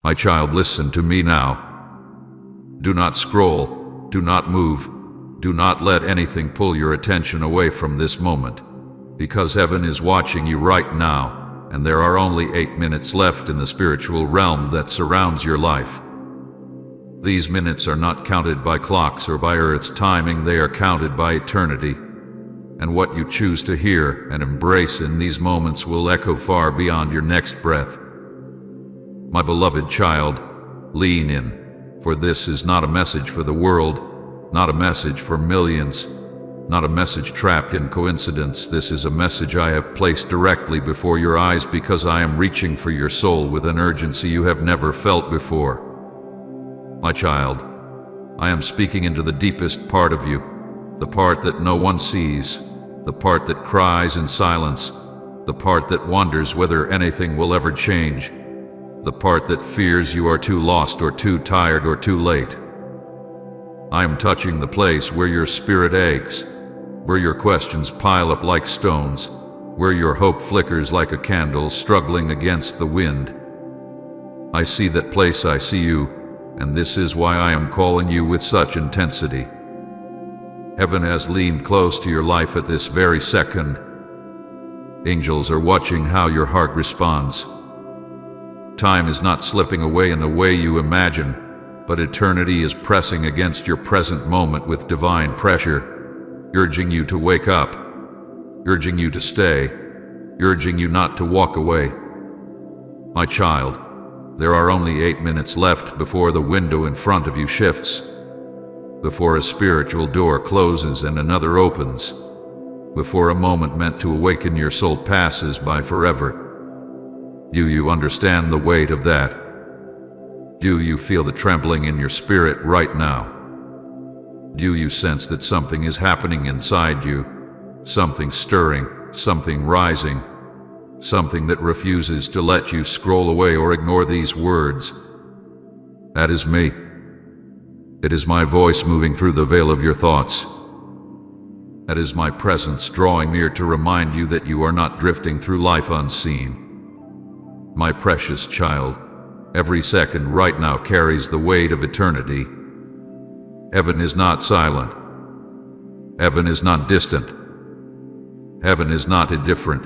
My child, listen to me now. Do not scroll, do not move, do not let anything pull your attention away from this moment, because heaven is watching you right now, and there are only 8 minutes left in the spiritual realm that surrounds your life. These minutes are not counted by clocks or by Earth's timing, they are counted by eternity. And what you choose to hear and embrace in these moments will echo far beyond your next breath. My beloved child, lean in, for this is not a message for the world, not a message for millions, not a message trapped in coincidence. This is a message I have placed directly before your eyes because I am reaching for your soul with an urgency you have never felt before. My child, I am speaking into the deepest part of you, the part that no one sees, the part that cries in silence, the part that wonders whether anything will ever change, the part that fears you are too lost or too tired or too late. I am touching the place where your spirit aches, where your questions pile up like stones, where your hope flickers like a candle struggling against the wind. I see that place, I see you, and this is why I am calling you with such intensity. Heaven has leaned close to your life at this very second. Angels are watching how your heart responds. Time is not slipping away in the way you imagine, but eternity is pressing against your present moment with divine pressure, urging you to wake up, urging you to stay, urging you not to walk away. My child, there are only 8 minutes left before the window in front of you shifts, before a spiritual door closes and another opens, before a moment meant to awaken your soul passes by forever. Do you understand the weight of that? Do you feel the trembling in your spirit right now? Do you sense that something is happening inside you, something stirring, something rising, something that refuses to let you scroll away or ignore these words? That is me. It is my voice moving through the veil of your thoughts. That is my presence drawing near to remind you that you are not drifting through life unseen. My precious child, every second right now carries the weight of eternity. Heaven is not silent. Heaven is not distant. Heaven is not indifferent.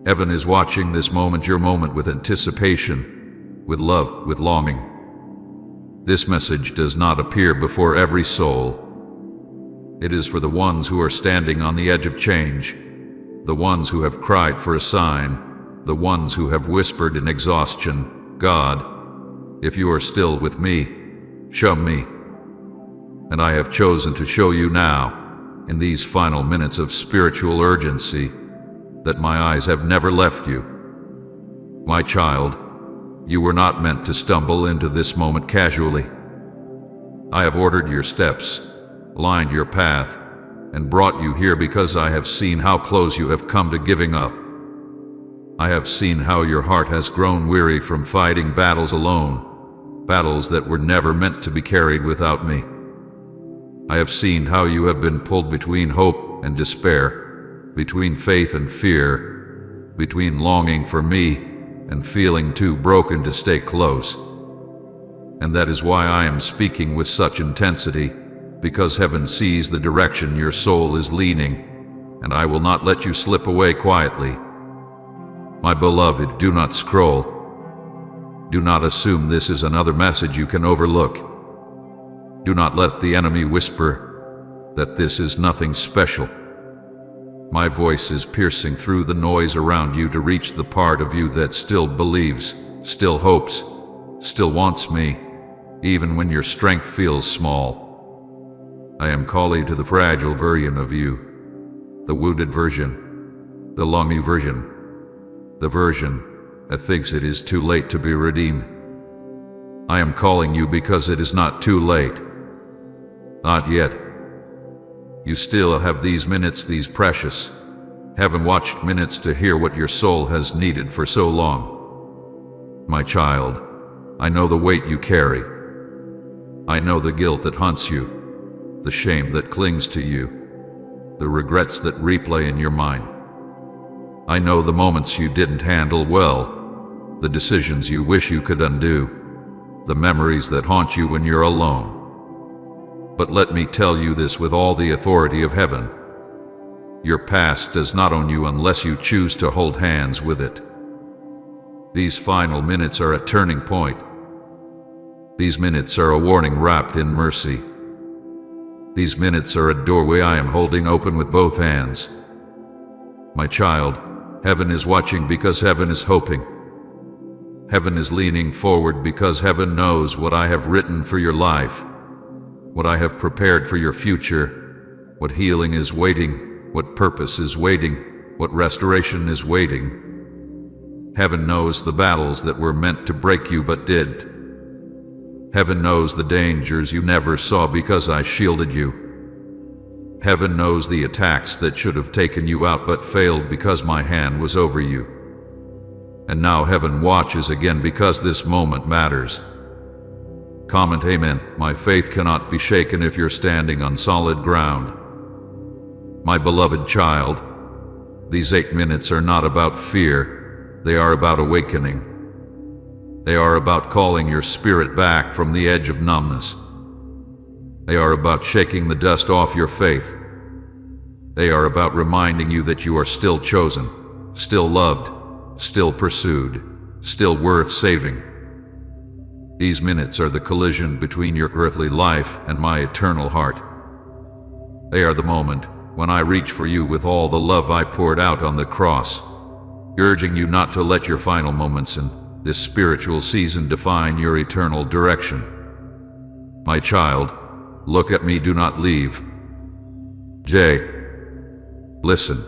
Heaven is watching this moment, your moment, with anticipation, with love, with longing. This message does not appear before every soul. It is for the ones who are standing on the edge of change, the ones who have cried for a sign, the ones who have whispered in exhaustion, God, if you are still with me, show me. And I have chosen to show you now, in these final minutes of spiritual urgency, that my eyes have never left you. My child, you were not meant to stumble into this moment casually. I have ordered your steps, lined your path, and brought you here because I have seen how close you have come to giving up. I have seen how your heart has grown weary from fighting battles alone, battles that were never meant to be carried without me. I have seen how you have been pulled between hope and despair, between faith and fear, between longing for me and feeling too broken to stay close. And that is why I am speaking with such intensity, because heaven sees the direction your soul is leaning, and I will not let you slip away quietly. My beloved, do not scroll. Do not assume this is another message you can overlook. Do not let the enemy whisper that this is nothing special. My voice is piercing through the noise around you to reach the part of you that still believes, still hopes, still wants me, even when your strength feels small. I am calling to the fragile version of you, the wounded version, the lonely version, the version that thinks it is too late to be redeemed. I am calling you because it is not too late. Not yet. You still have these minutes, these precious, heaven-watched minutes to hear what your soul has needed for so long. My child, I know the weight you carry. I know the guilt that haunts you, the shame that clings to you, the regrets that replay in your mind. I know the moments you didn't handle well, the decisions you wish you could undo, the memories that haunt you when you're alone. But let me tell you this with all the authority of heaven. Your past does not own you unless you choose to hold hands with it. These final minutes are a turning point. These minutes are a warning wrapped in mercy. These minutes are a doorway I am holding open with both hands. My child, heaven is watching because heaven is hoping. Heaven is leaning forward because heaven knows what I have written for your life, what I have prepared for your future, what healing is waiting, what purpose is waiting, what restoration is waiting. Heaven knows the battles that were meant to break you but did. Heaven knows the dangers you never saw because I shielded you. Heaven knows the attacks that should have taken you out but failed because my hand was over you. And now heaven watches again because this moment matters. Comment amen. My faith cannot be shaken if you're standing on solid ground. My beloved child, these 8 minutes are not about fear, they are about awakening. They are about calling your spirit back from the edge of numbness. They are about shaking the dust off your faith. They are about reminding you that you are still chosen, still loved, still pursued, still worth saving. These minutes are the collision between your earthly life and my eternal heart. They are the moment when I reach for you with all the love I poured out on the cross, urging you not to let your final moments in this spiritual season define your eternal direction. My child, look at me, do not leave. Jay, listen.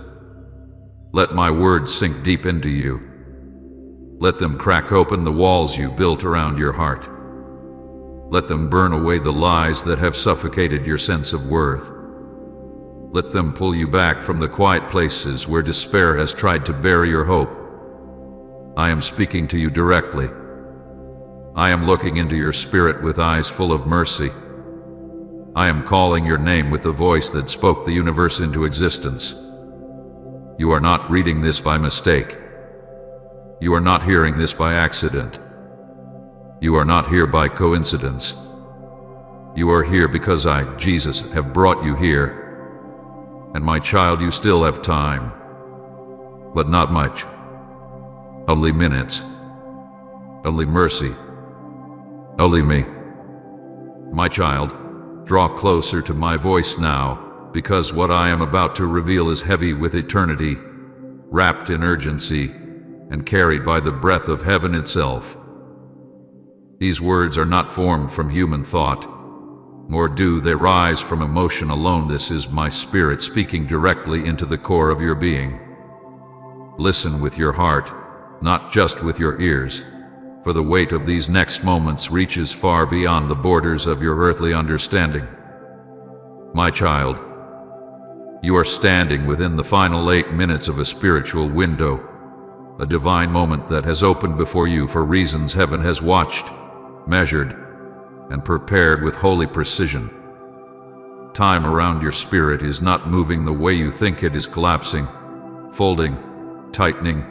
Let my words sink deep into you. Let them crack open the walls you built around your heart. Let them burn away the lies that have suffocated your sense of worth. Let them pull you back from the quiet places where despair has tried to bury your hope. I am speaking to you directly. I am looking into your spirit with eyes full of mercy. I am calling your name with the voice that spoke the universe into existence. You are not reading this by mistake. You are not hearing this by accident. You are not here by coincidence. You are here because I, Jesus, have brought you here. And my child, you still have time. But not much. Only minutes. Only mercy. Only me. My child, draw closer to my voice now, because what I am about to reveal is heavy with eternity, wrapped in urgency, and carried by the breath of heaven itself. These words are not formed from human thought, nor do they rise from emotion alone. This is my spirit speaking directly into the core of your being. Listen with your heart, not just with your ears, for the weight of these next moments reaches far beyond the borders of your earthly understanding. My child, you are standing within the final 8 minutes of a spiritual window, a divine moment that has opened before you for reasons heaven has watched, measured, and prepared with holy precision. Time around your spirit is not moving the way you think. It is collapsing, folding, tightening,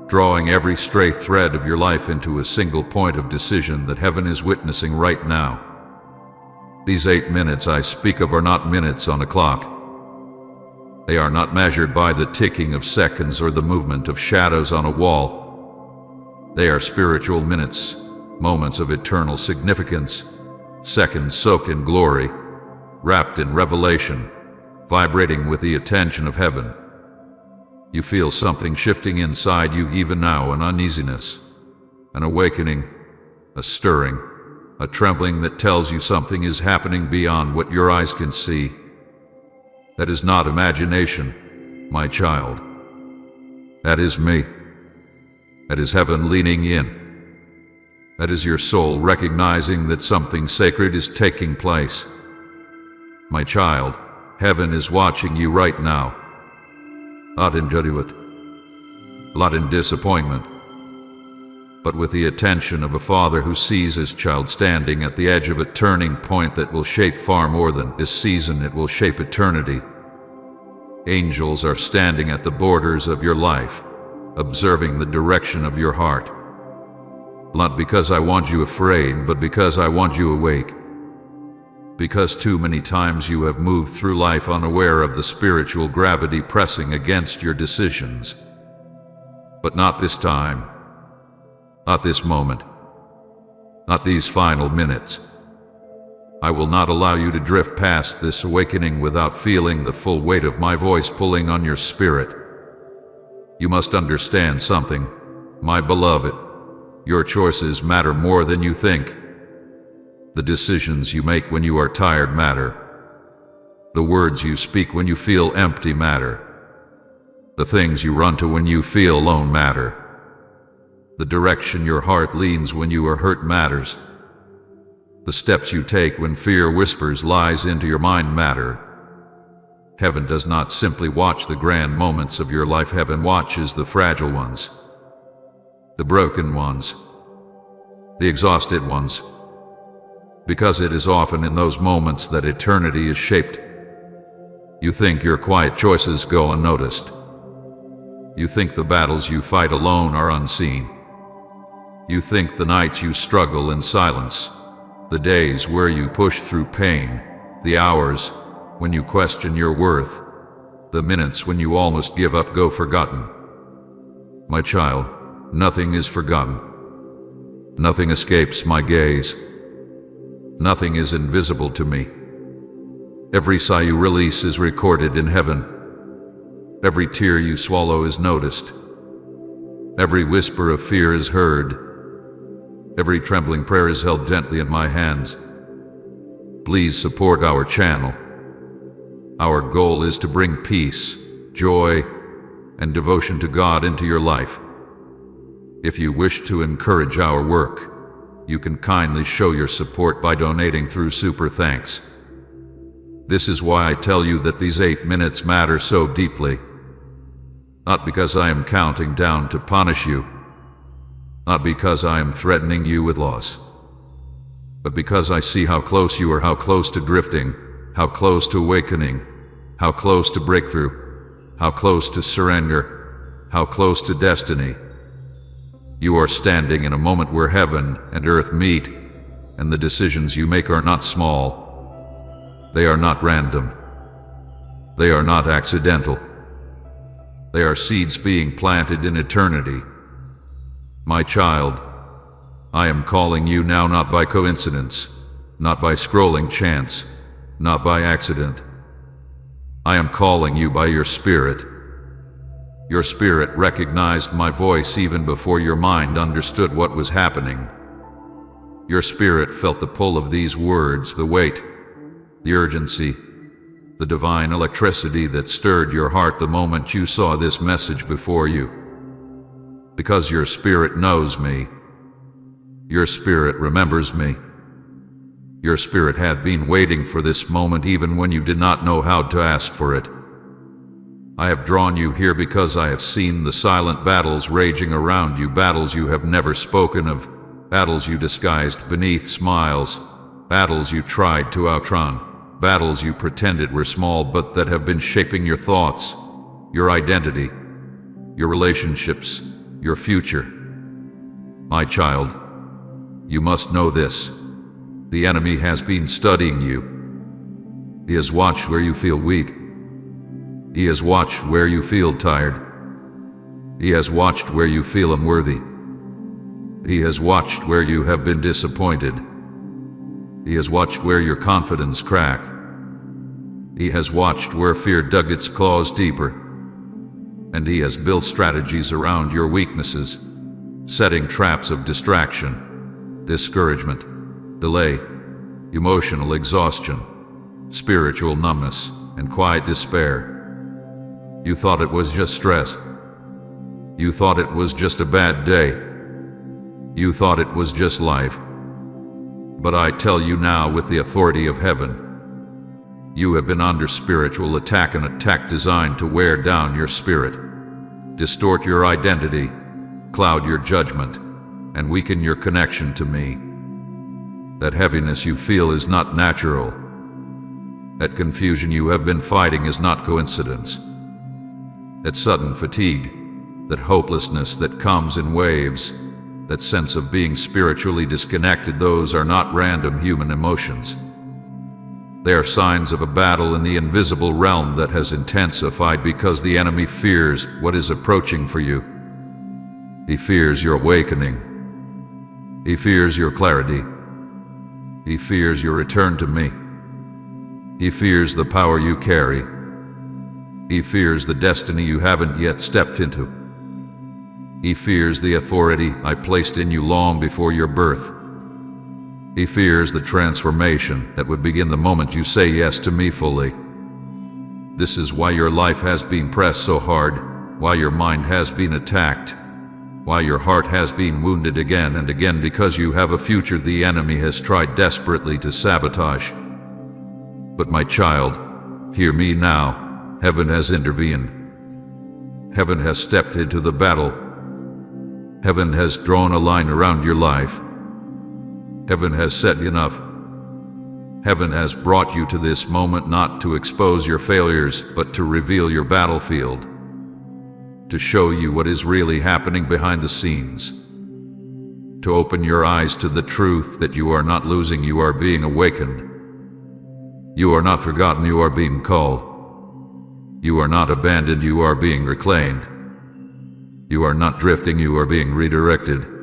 drawing every stray thread of your life into a single point of decision that heaven is witnessing right now. These 8 minutes I speak of are not minutes on a clock. They are not measured by the ticking of seconds or the movement of shadows on a wall. They are spiritual minutes, moments of eternal significance, seconds soaked in glory, wrapped in revelation, vibrating with the attention of heaven. You feel something shifting inside you even now, an uneasiness, an awakening, a stirring, a trembling that tells you something is happening beyond what your eyes can see. That is not imagination, my child. That is me. That is heaven leaning in. That is your soul recognizing that something sacred is taking place. My child, heaven is watching you right now. Not in judgment, not in disappointment, but with the attention of a father who sees his child standing at the edge of a turning point that will shape far more than this season. It will shape eternity. Angels are standing at the borders of your life, observing the direction of your heart, Not because I want you afraid, but because I want you awake. Because too many times you have moved through life unaware of the spiritual gravity pressing against your decisions. But not this time. Not this moment. Not these final minutes. I will not allow you to drift past this awakening without feeling the full weight of my voice pulling on your spirit. You must understand something, my beloved. Your choices matter more than you think. The decisions you make when you are tired matter. The words you speak when you feel empty matter. The things you run to when you feel alone matter. The direction your heart leans when you are hurt matters. The steps you take when fear whispers lies into your mind matter. Heaven does not simply watch the grand moments of your life. Heaven watches the fragile ones, the broken ones, the exhausted ones. Because it is often in those moments that eternity is shaped. You think your quiet choices go unnoticed. You think the battles you fight alone are unseen. You think the nights you struggle in silence, the days where you push through pain, the hours when you question your worth, the minutes when you almost give up go forgotten. My child, nothing is forgotten. Nothing escapes my gaze. Nothing is invisible to me. Every sigh you release is recorded in heaven. Every tear you swallow is noticed. Every whisper of fear is heard. Every trembling prayer is held gently in my hands. Please support our channel. Our goal is to bring peace, joy, and devotion to God into your life. If you wish to encourage our work, you can kindly show your support by donating through Super Thanks. This is why I tell you that these 8 minutes matter so deeply. Not because I am counting down to punish you, not because I am threatening you with loss, but because I see how close you are, how close to drifting, how close to awakening, how close to breakthrough, how close to surrender, how close to destiny. You are standing in a moment where heaven and earth meet, and the decisions you make are not small. They are not random. They are not accidental. They are seeds being planted in eternity. My child, I am calling you now, not by coincidence, not by scrolling chance, not by accident. I am calling you by your spirit. Your spirit recognized my voice even before your mind understood what was happening. Your spirit felt the pull of these words, the weight, the urgency, the divine electricity that stirred your heart the moment you saw this message before you. Because your spirit knows me. Your spirit remembers me. Your spirit had been waiting for this moment even when you did not know how to ask for it. I have drawn you here because I have seen the silent battles raging around you, battles you have never spoken of, battles you disguised beneath smiles, battles you tried to outrun, battles you pretended were small but that have been shaping your thoughts, your identity, your relationships, your future. My child, you must know this. The enemy has been studying you. He has watched where you feel weak. He has watched where you feel tired. He has watched where you feel unworthy. He has watched where you have been disappointed. He has watched where your confidence cracked. He has watched where fear dug its claws deeper. And he has built strategies around your weaknesses, setting traps of distraction, discouragement, delay, emotional exhaustion, spiritual numbness, and quiet despair. You thought it was just stress. You thought it was just a bad day. You thought it was just life. But I tell you now with the authority of heaven, you have been under spiritual attack, an attack designed to wear down your spirit, distort your identity, cloud your judgment, and weaken your connection to me. That heaviness you feel is not natural. That confusion you have been fighting is not coincidence. That sudden fatigue, that hopelessness that comes in waves, that sense of being spiritually disconnected, those are not random human emotions. They are signs of a battle in the invisible realm that has intensified because the enemy fears what is approaching for you. He fears your awakening. He fears your clarity. He fears your return to me. He fears the power you carry. He fears the destiny you haven't yet stepped into. He fears the authority I placed in you long before your birth. He fears the transformation that would begin the moment you say yes to me fully. This is why your life has been pressed so hard, why your mind has been attacked, why your heart has been wounded again and again, because you have a future the enemy has tried desperately to sabotage. But my child, hear me now. Heaven has intervened. Heaven has stepped into the battle. Heaven has drawn a line around your life. Heaven has said enough. Heaven has brought you to this moment not to expose your failures, but to reveal your battlefield, to show you what is really happening behind the scenes, to open your eyes to the truth that you are not losing, you are being awakened. You are not forgotten, you are being called. You are not abandoned, you are being reclaimed. You are not drifting, you are being redirected.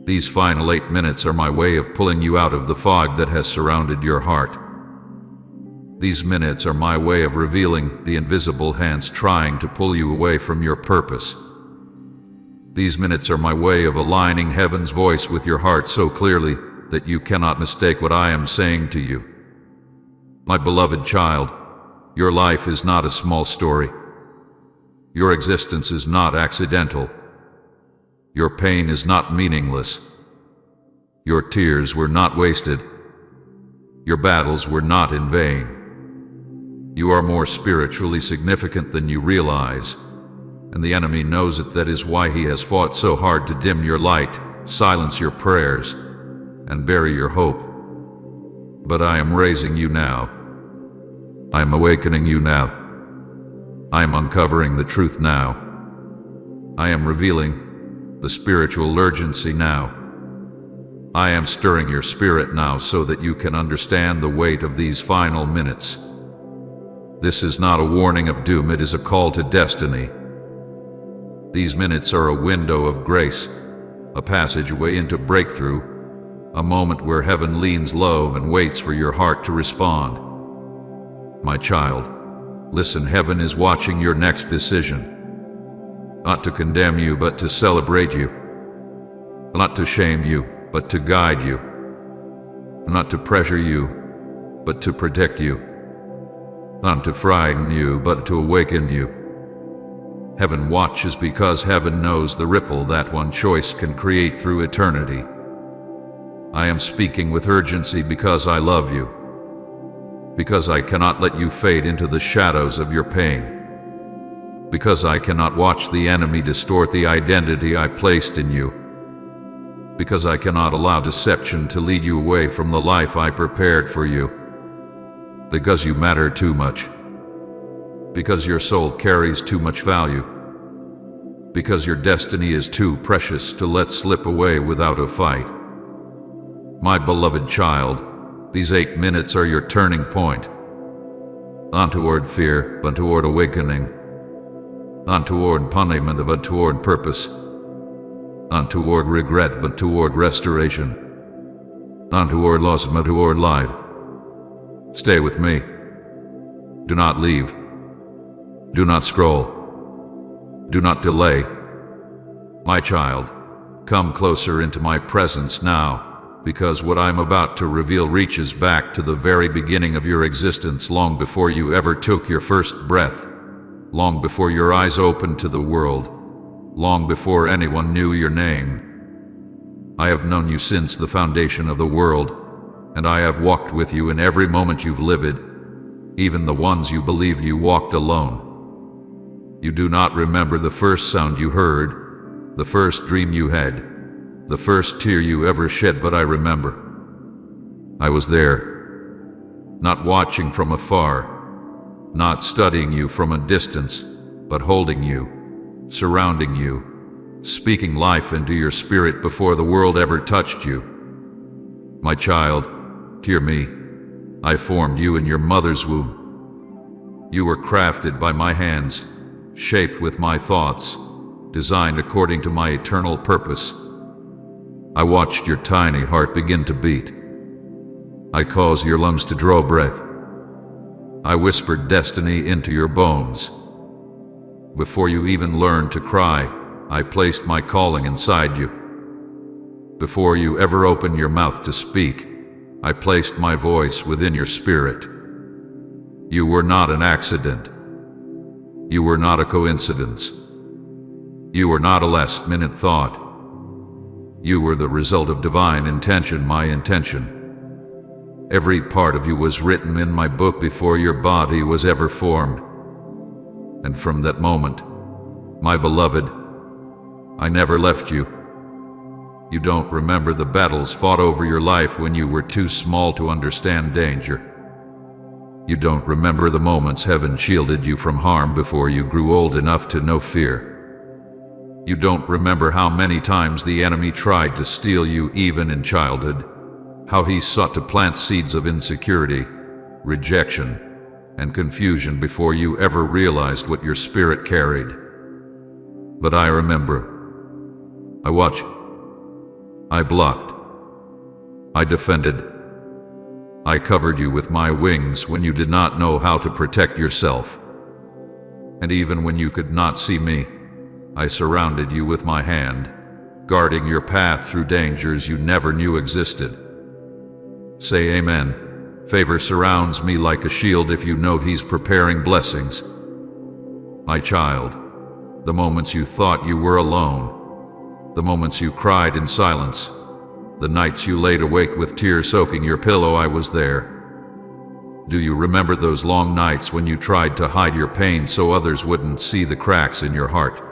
These final 8 minutes are my way of pulling you out of the fog that has surrounded your heart. These minutes are my way of revealing the invisible hands trying to pull you away from your purpose. These minutes are my way of aligning heaven's voice with your heart so clearly that you cannot mistake what I am saying to you. My beloved child, your life is not a small story. Your existence is not accidental. Your pain is not meaningless. Your tears were not wasted. Your battles were not in vain. You are more spiritually significant than you realize, and the enemy knows it. That is why he has fought so hard to dim your light, silence your prayers, and bury your hope. But I am raising you now. I am awakening you now. I am uncovering the truth now. I am revealing the spiritual urgency now. I am stirring your spirit now so that you can understand the weight of these final minutes. This is not a warning of doom, it is a call to destiny. These minutes are a window of grace, a passageway into breakthrough, a moment where heaven leans low and waits for your heart to respond. My child, listen, heaven is watching your next decision. Not to condemn you, but to celebrate you. Not to shame you, but to guide you. Not to pressure you, but to protect you. Not to frighten you, but to awaken you. Heaven watches because heaven knows the ripple that one choice can create through eternity. I am speaking with urgency because I love you. Because I cannot let you fade into the shadows of your pain. Because I cannot watch the enemy distort the identity I placed in you. Because I cannot allow deception to lead you away from the life I prepared for you. Because you matter too much. Because your soul carries too much value. Because your destiny is too precious to let slip away without a fight. My beloved child, these 8 minutes are your turning point. Not toward fear, but toward awakening. Not toward punishment, but toward purpose. Not toward regret, but toward restoration. Not toward loss, but toward life. Stay with me. Do not leave. Do not scroll. Do not delay. My child, come closer into my presence now, because what I'm about to reveal reaches back to the very beginning of your existence, long before you ever took your first breath, long before your eyes opened to the world, long before anyone knew your name. I have known you since the foundation of the world, and I have walked with you in every moment you've lived, even the ones you believed you walked alone. You do not remember the first sound you heard, the first dream you had, the first tear you ever shed, but I remember. I was there, not watching from afar, not studying you from a distance, but holding you, surrounding you, speaking life into your spirit before the world ever touched you. My child, hear me. I formed you in your mother's womb. You were crafted by my hands, shaped with my thoughts, designed according to my eternal purpose. I watched your tiny heart begin to beat. I caused your lungs to draw breath. I whispered destiny into your bones. Before you even learned to cry, I placed my calling inside you. Before you ever opened your mouth to speak, I placed my voice within your spirit. You were not an accident. You were not a coincidence. You were not a last-minute thought. You were the result of divine intention, my intention. Every part of you was written in my book before your body was ever formed. And from that moment, my beloved, I never left you. You don't remember the battles fought over your life when you were too small to understand danger. You don't remember the moments heaven shielded you from harm before you grew old enough to know fear. You don't remember how many times the enemy tried to steal you even in childhood, how he sought to plant seeds of insecurity, rejection, and confusion before you ever realized what your spirit carried. But I remember. I watched. I blocked. I defended. I covered you with my wings when you did not know how to protect yourself. And even when you could not see me, I surrounded you with my hand, guarding your path through dangers you never knew existed. Say amen. Favor surrounds me like a shield if you know he's preparing blessings. My child, the moments you thought you were alone, the moments you cried in silence, the nights you laid awake with tears soaking your pillow, I was there. Do you remember those long nights when you tried to hide your pain so others wouldn't see the cracks in your heart?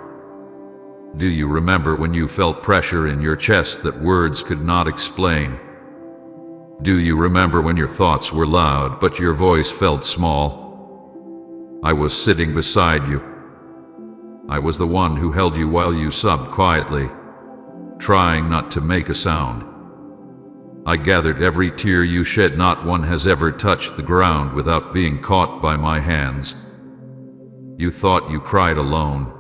Do you remember when you felt pressure in your chest that words could not explain? Do you remember when your thoughts were loud but your voice felt small? I was sitting beside you. I was the one who held you while you sobbed quietly, trying not to make a sound. I gathered every tear you shed. Not one has ever touched the ground without being caught by my hands. You thought you cried alone,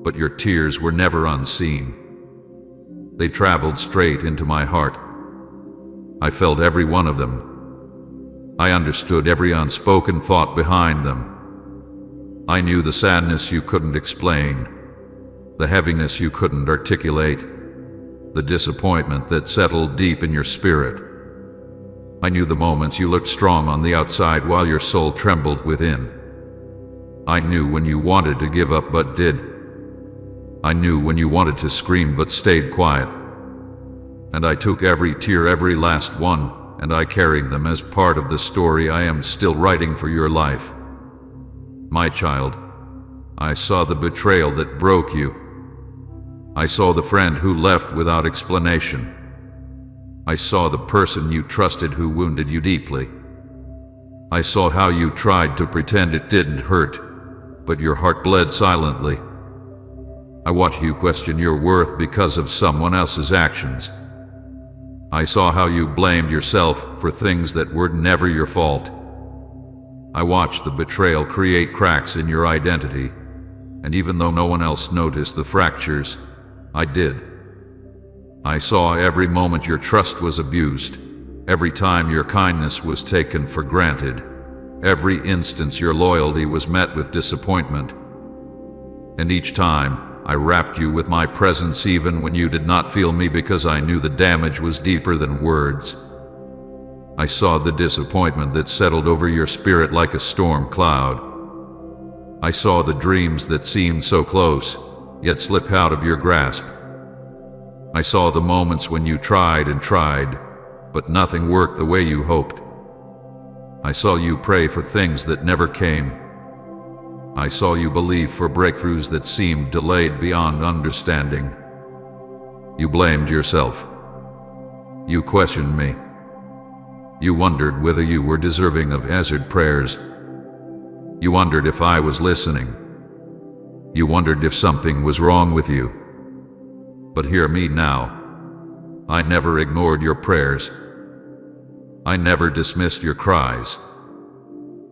but your tears were never unseen. They traveled straight into my heart. I felt every one of them. I understood every unspoken thought behind them. I knew the sadness you couldn't explain, the heaviness you couldn't articulate, the disappointment that settled deep in your spirit. I knew the moments you looked strong on the outside while your soul trembled within. I knew when you wanted to give up but did. I knew when you wanted to scream but stayed quiet. And I took every tear, every last one, and I carried them as part of the story I am still writing for your life. My child, I saw the betrayal that broke you. I saw the friend who left without explanation. I saw the person you trusted who wounded you deeply. I saw how you tried to pretend it didn't hurt, but your heart bled silently. I watched you question your worth because of someone else's actions. I saw how you blamed yourself for things that were never your fault. I watched the betrayal create cracks in your identity, and even though no one else noticed the fractures, I did. I saw every moment your trust was abused, every time your kindness was taken for granted, every instance your loyalty was met with disappointment. And each time, I wrapped you with my presence even when you did not feel me because I knew the damage was deeper than words. I saw the disappointment that settled over your spirit like a storm cloud. I saw the dreams that seemed so close, yet slip out of your grasp. I saw the moments when you tried and tried, but nothing worked the way you hoped. I saw you pray for things that never came. I saw you believe for breakthroughs that seemed delayed beyond understanding. You blamed yourself. You questioned me. You wondered whether you were deserving of answered prayers. You wondered if I was listening. You wondered if something was wrong with you. But hear me now. I never ignored your prayers. I never dismissed your cries.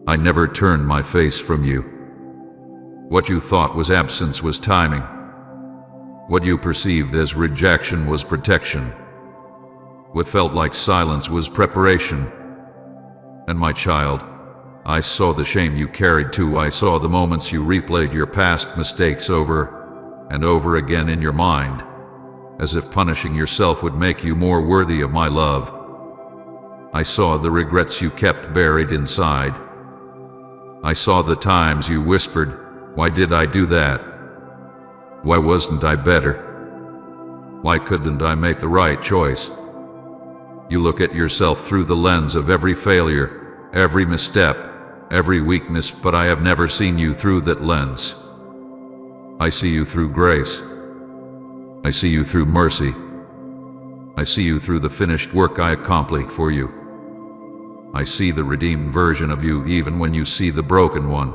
I never turned my face from you. What you thought was absence was timing. What you perceived as rejection was protection. What felt like silence was preparation. And my child, I saw the shame you carried too. I saw the moments you replayed your past mistakes over and over again in your mind, as if punishing yourself would make you more worthy of my love. I saw the regrets you kept buried inside. I saw the times you whispered, "Why did I do that? Why wasn't I better? Why couldn't I make the right choice?" You look at yourself through the lens of every failure, every misstep, every weakness, but I have never seen you through that lens. I see you through grace. I see you through mercy. I see you through the finished work I accomplished for you. I see the redeemed version of you even when you see the broken one.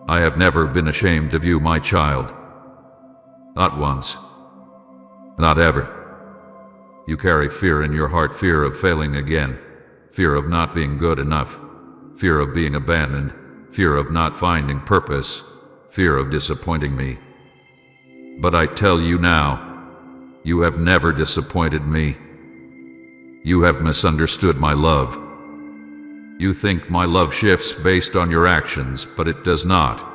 I have never been ashamed of you, my child. Not once. Not ever. You carry fear in your heart, fear of failing again, fear of not being good enough, fear of being abandoned, fear of not finding purpose, fear of disappointing me. But I tell you now, you have never disappointed me. You have misunderstood my love. You think my love shifts based on your actions, but it does not.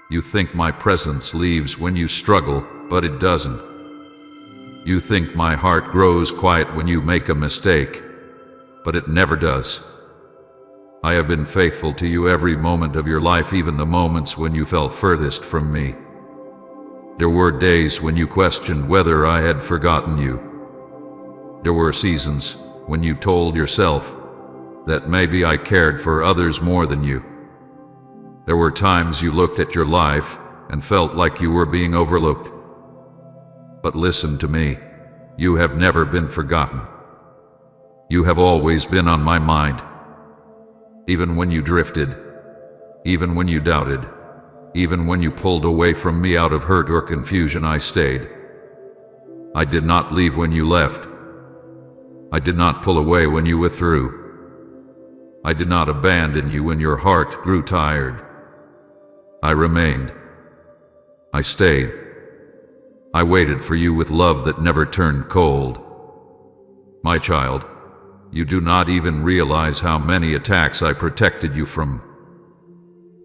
You think my presence leaves when you struggle, but it doesn't. You think my heart grows quiet when you make a mistake, but it never does. I have been faithful to you every moment of your life, even the moments when you felt furthest from me. There were days when you questioned whether I had forgotten you. There were seasons when you told yourself that maybe I cared for others more than you. There were times you looked at your life and felt like you were being overlooked. But listen to me, you have never been forgotten. You have always been on my mind. Even when you drifted, even when you doubted, even when you pulled away from me out of hurt or confusion, I stayed. I did not leave when you left. I did not pull away when you withdrew. I did not abandon you when your heart grew tired. I remained. I stayed. I waited for you with love that never turned cold. My child, you do not even realize how many attacks I protected you from.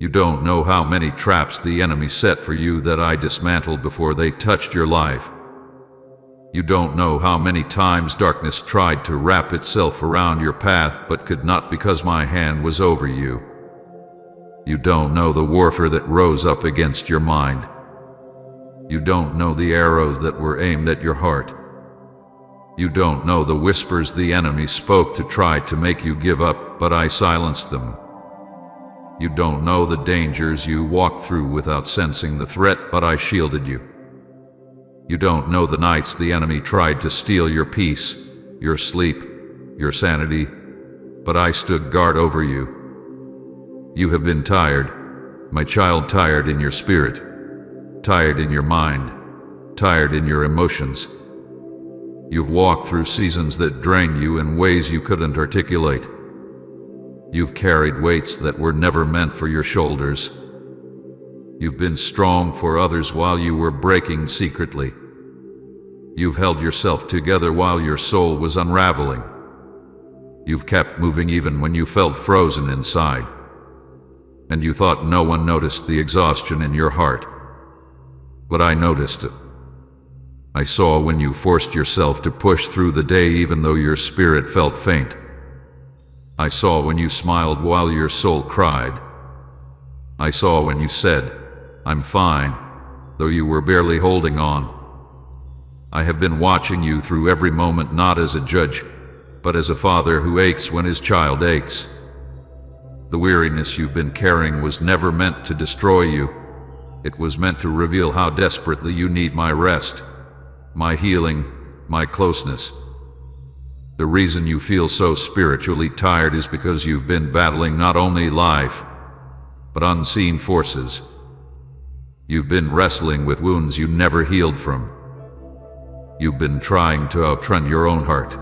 You don't know how many traps the enemy set for you that I dismantled before they touched your life. You don't know how many times darkness tried to wrap itself around your path but could not because my hand was over you. You don't know the warfare that rose up against your mind. You don't know the arrows that were aimed at your heart. You don't know the whispers the enemy spoke to try to make you give up, but I silenced them. You don't know the dangers you walked through without sensing the threat, but I shielded you. You don't know the nights the enemy tried to steal your peace, your sleep, your sanity, but I stood guard over you. You have been tired, my child, tired in your spirit, tired in your mind, tired in your emotions. You've walked through seasons that drain you in ways you couldn't articulate. You've carried weights that were never meant for your shoulders. You've been strong for others while you were breaking secretly. You've held yourself together while your soul was unraveling. You've kept moving even when you felt frozen inside. And you thought no one noticed the exhaustion in your heart. But I noticed it. I saw when you forced yourself to push through the day even though your spirit felt faint. I saw when you smiled while your soul cried. I saw when you said, "I'm fine," though you were barely holding on. I have been watching you through every moment, not as a judge, but as a father who aches when his child aches. The weariness you've been carrying was never meant to destroy you. It was meant to reveal how desperately you need my rest, my healing, my closeness. The reason you feel so spiritually tired is because you've been battling not only life, but unseen forces. You've been wrestling with wounds you never healed from, You've been trying to outrun your own heart.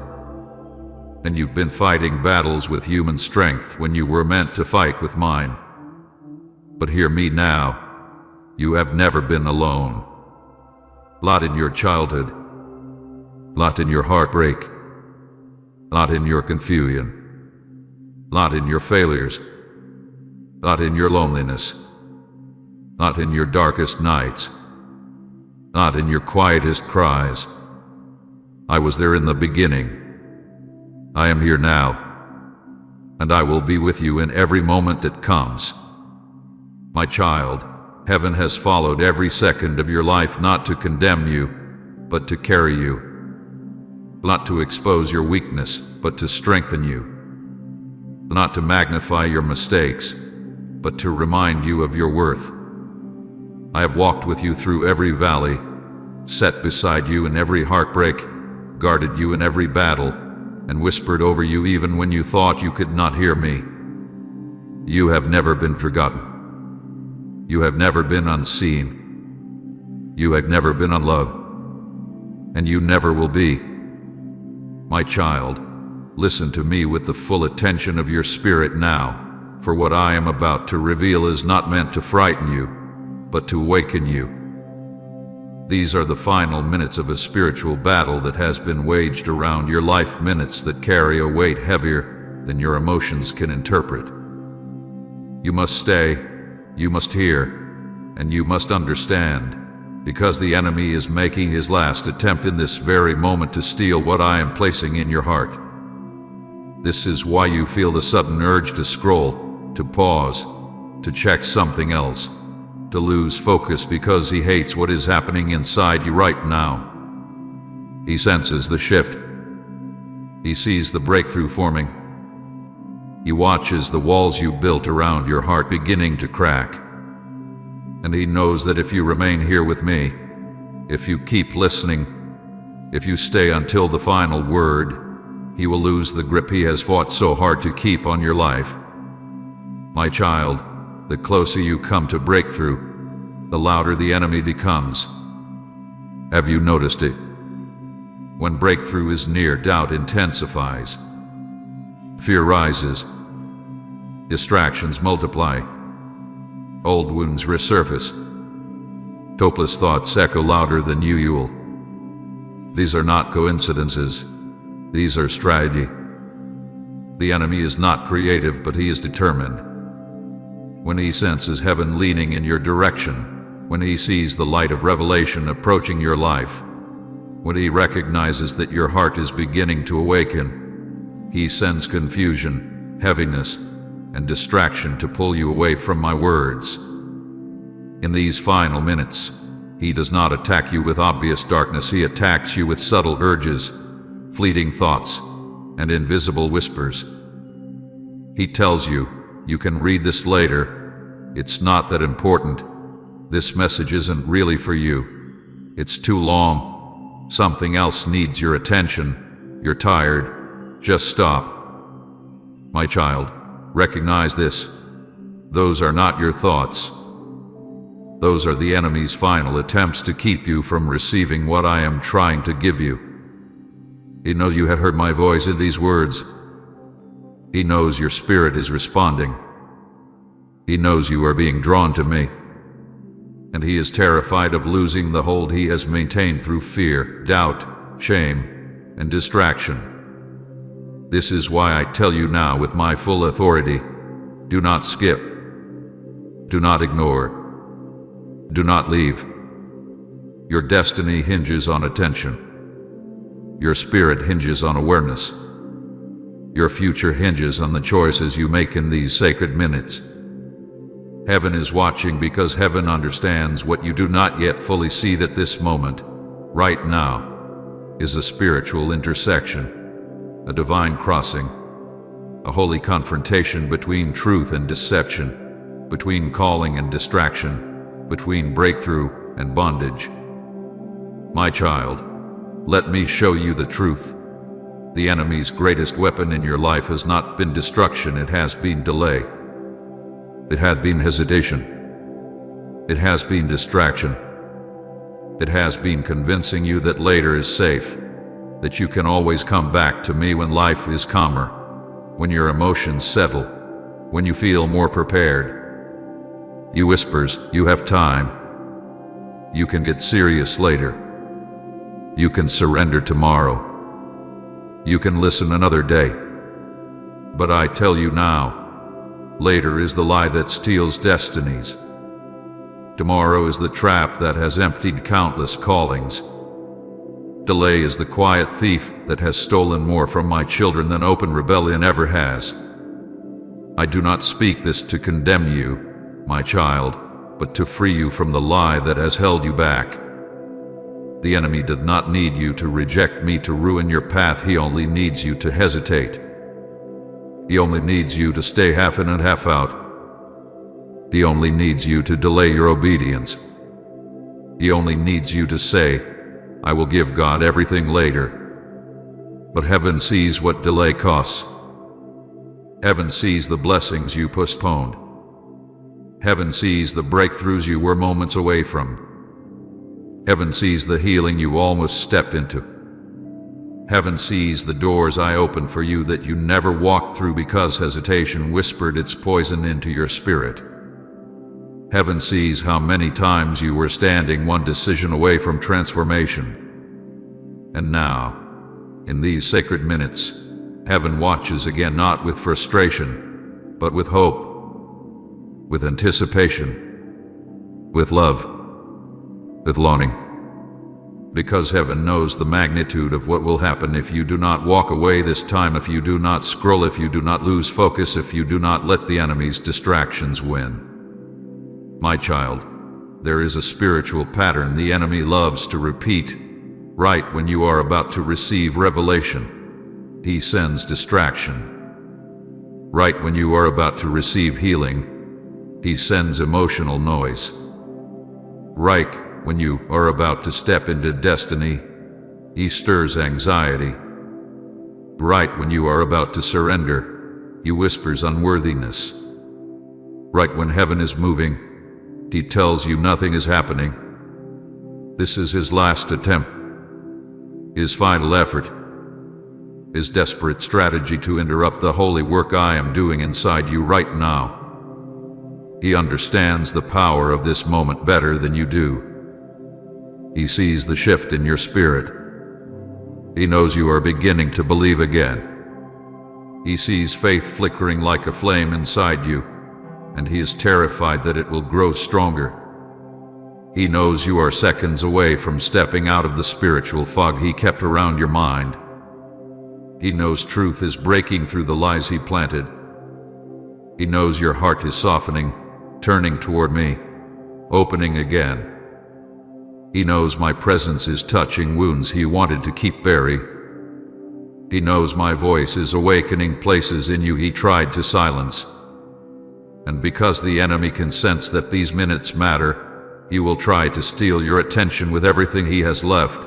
And you've been fighting battles with human strength when you were meant to fight with mine. But hear me now. You have never been alone. Not in your childhood. Not in your heartbreak. Not in your confusion. Not in your failures. Not in your loneliness. Not in your darkest nights. Not in your quietest cries. I was there in the beginning. I am here now. And I will be with you in every moment that comes. My child, heaven has followed every second of your life not to condemn you, but to carry you. Not to expose your weakness, but to strengthen you. Not to magnify your mistakes, but to remind you of your worth. I have walked with you through every valley, sat beside you in every heartbreak, guarded you in every battle, and whispered over you even when you thought you could not hear me. You have never been forgotten. You have never been unseen. You have never been unloved. And you never will be. My child, listen to me with the full attention of your spirit now, for what I am about to reveal is not meant to frighten you, but to awaken you. These are the final minutes of a spiritual battle that has been waged around your life, minutes that carry a weight heavier than your emotions can interpret. You must stay, you must hear, and you must understand, because the enemy is making his last attempt in this very moment to steal what I am placing in your heart. This is why you feel the sudden urge to scroll, to pause, to check something else, to lose focus because he hates what is happening inside you right now. He senses the shift. He sees the breakthrough forming. He watches the walls you built around your heart beginning to crack. And he knows that if you remain here with me, if you keep listening, if you stay until the final word, he will lose the grip he has fought so hard to keep on your life. My child, the closer you come to breakthrough, the louder the enemy becomes. Have you noticed it? When breakthrough is near, doubt intensifies. Fear rises. Distractions multiply. Old wounds resurface. Hopeless thoughts echo louder than usual. These are not coincidences. These are strategy. The enemy is not creative, but he is determined. When he senses heaven leaning in your direction, when he sees the light of revelation approaching your life, when he recognizes that your heart is beginning to awaken, he sends confusion, heaviness, and distraction to pull you away from my words. In these final minutes, he does not attack you with obvious darkness. He attacks you with subtle urges, fleeting thoughts, and invisible whispers. He tells you, you can read this later. It's not that important. This message isn't really for you. It's too long. Something else needs your attention. You're tired. Just stop. My child, recognize this. Those are not your thoughts. Those are the enemy's final attempts to keep you from receiving what I am trying to give you. He knows you have heard my voice in these words. He knows your spirit is responding. He knows you are being drawn to me. And he is terrified of losing the hold he has maintained through fear, doubt, shame, and distraction. This is why I tell you now with my full authority, do not skip. Do not ignore. Do not leave. Your destiny hinges on attention. Your spirit hinges on awareness. Your future hinges on the choices you make in these sacred minutes. Heaven is watching because heaven understands what you do not yet fully see, that this moment, right now, is a spiritual intersection, a divine crossing, a holy confrontation between truth and deception, between calling and distraction, between breakthrough and bondage. My child, let me show you the truth. The enemy's greatest weapon in your life has not been destruction, it has been delay. It has been hesitation. It has been distraction. It has been convincing you that later is safe, that you can always come back to me when life is calmer, when your emotions settle, when you feel more prepared. You whispers, you have time. You can get serious later. You can surrender tomorrow. You can listen another day. But I tell you now, later is the lie that steals destinies. Tomorrow is the trap that has emptied countless callings. Delay is the quiet thief that has stolen more from my children than open rebellion ever has. I do not speak this to condemn you, my child, but to free you from the lie that has held you back. The enemy does not need you to reject me to ruin your path. He only needs you to hesitate. He only needs you to stay half in and half out. He only needs you to delay your obedience. He only needs you to say, I will give God everything later. But heaven sees what delay costs. Heaven sees the blessings you postponed. Heaven sees the breakthroughs you were moments away from. Heaven sees the healing you almost stepped into. Heaven sees the doors I opened for you that you never walked through because hesitation whispered its poison into your spirit. Heaven sees how many times you were standing one decision away from transformation. And now, in these sacred minutes, heaven watches again, not with frustration, but with hope, with anticipation, with love, with longing. Because heaven knows the magnitude of what will happen if you do not walk away this time, if you do not scroll, if you do not lose focus, if you do not let the enemy's distractions win. My child, there is a spiritual pattern the enemy loves to repeat. Right when you are about to receive revelation, he sends distraction. Right when you are about to receive healing, he sends emotional noise. Right when you are about to step into destiny, he stirs anxiety. Right when you are about to surrender, he whispers unworthiness. Right when heaven is moving, he tells you nothing is happening. This is his last attempt, his final effort, his desperate strategy to interrupt the holy work I am doing inside you right now. He understands the power of this moment better than you do. He sees the shift in your spirit. He knows you are beginning to believe again. He sees faith flickering like a flame inside you, and he is terrified that it will grow stronger. He knows you are seconds away from stepping out of the spiritual fog he kept around your mind. He knows truth is breaking through the lies he planted. He knows your heart is softening, turning toward me, opening again. He knows my presence is touching wounds he wanted to keep buried. He knows my voice is awakening places in you he tried to silence. And because the enemy can sense that these minutes matter, he will try to steal your attention with everything he has left.